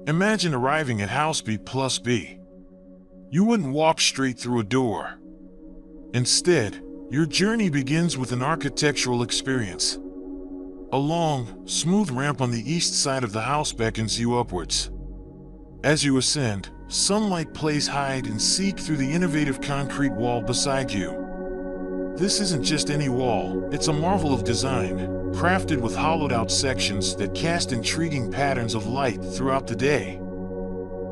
Imagine arriving at House B+B. You wouldn't walk straight through a door. Instead, your journey begins with an architectural experience. A long, smooth ramp on the east side of the house beckons you upwards. As you ascend, sunlight plays hide and seek through the innovative concrete wall beside you. This isn't just any wall, it's a marvel of design, crafted with hollowed-out sections that cast intriguing patterns of light throughout the day.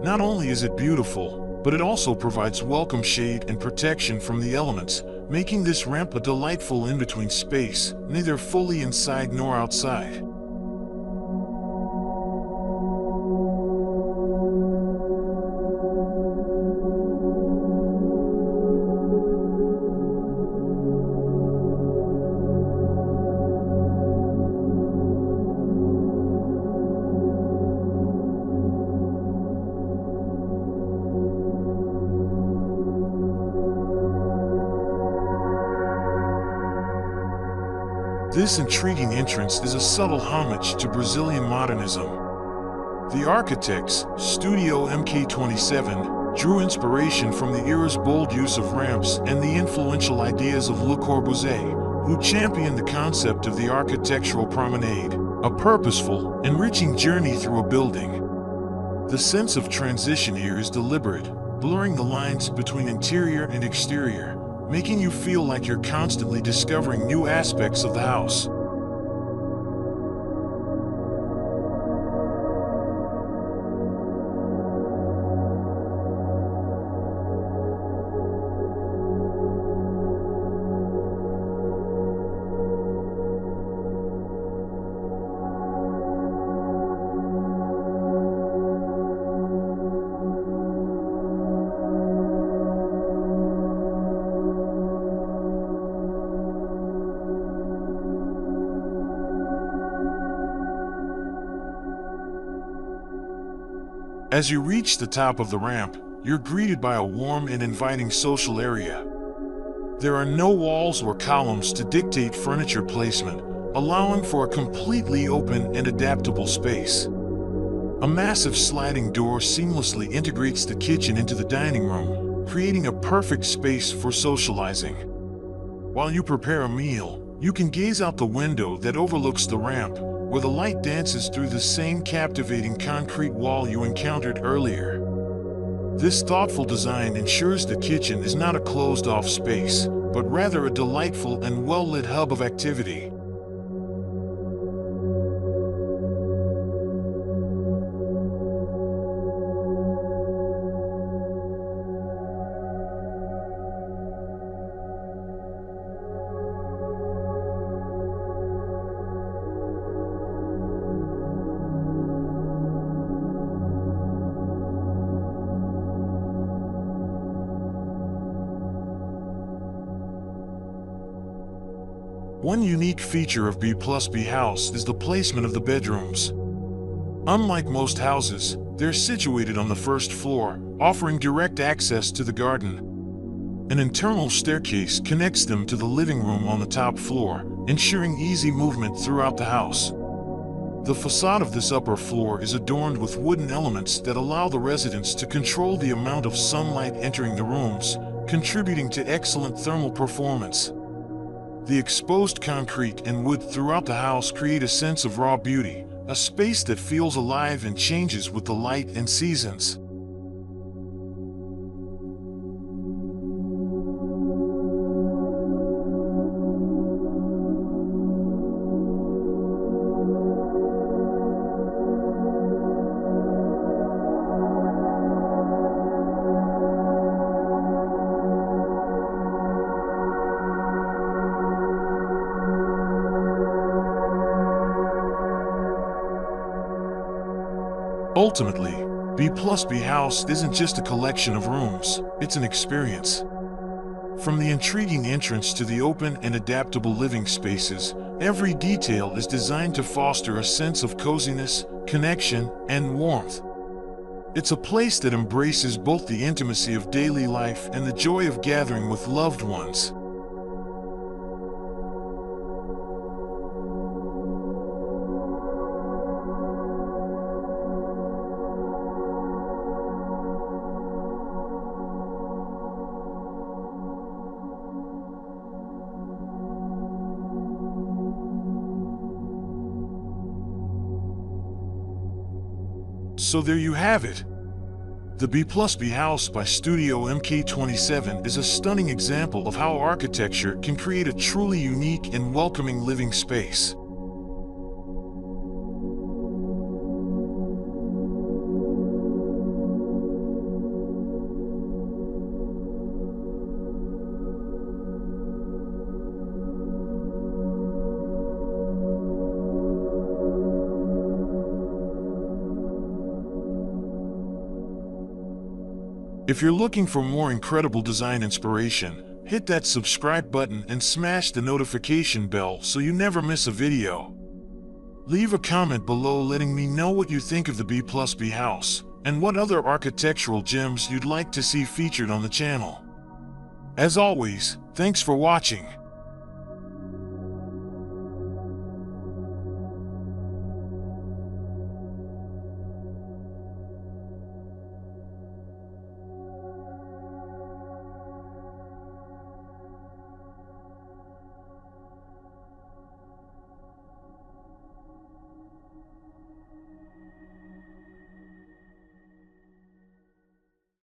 Not only is it beautiful, but it also provides welcome shade and protection from the elements, making this ramp a delightful in-between space, neither fully inside nor outside. This intriguing entrance is a subtle homage to Brazilian modernism. The architects, Studio MK27, drew inspiration from the era's bold use of ramps and the influential ideas of Le Corbusier, who championed the concept of the architectural promenade, a purposeful, enriching journey through a building. The sense of transition here is deliberate, blurring the lines between interior and exterior, making you feel like you're constantly discovering new aspects of the house. As you reach the top of the ramp, you're greeted by a warm and inviting social area. There are no walls or columns to dictate furniture placement, allowing for a completely open and adaptable space. A massive sliding door seamlessly integrates the kitchen into the dining room, creating a perfect space for socializing. While you prepare a meal, you can gaze out the window that overlooks the ramp, where the light dances through the same captivating concrete wall you encountered earlier. This thoughtful design ensures the kitchen is not a closed-off space, but rather a delightful and well-lit hub of activity. One unique feature of B+B House is the placement of the bedrooms. Unlike most houses, they're situated on the first floor, offering direct access to the garden. An internal staircase connects them to the living room on the top floor, ensuring easy movement throughout the house. The facade of this upper floor is adorned with wooden elements that allow the residents to control the amount of sunlight entering the rooms, contributing to excellent thermal performance. The exposed concrete and wood throughout the house create a sense of raw beauty, a space that feels alive and changes with the light and seasons. Ultimately, B+B House isn't just a collection of rooms, it's an experience. From the intriguing entrance to the open and adaptable living spaces, every detail is designed to foster a sense of coziness, connection, and warmth. It's a place that embraces both the intimacy of daily life and the joy of gathering with loved ones. So there you have it. The B+B house by Studio MK27 is a stunning example of how architecture can create a truly unique and welcoming living space. If you're looking for more incredible design inspiration, hit that subscribe button and smash the notification bell so you never miss a video. Leave a comment below letting me know what you think of the B+B house and what other architectural gems you'd like to see featured on the channel. As always, thanks for watching.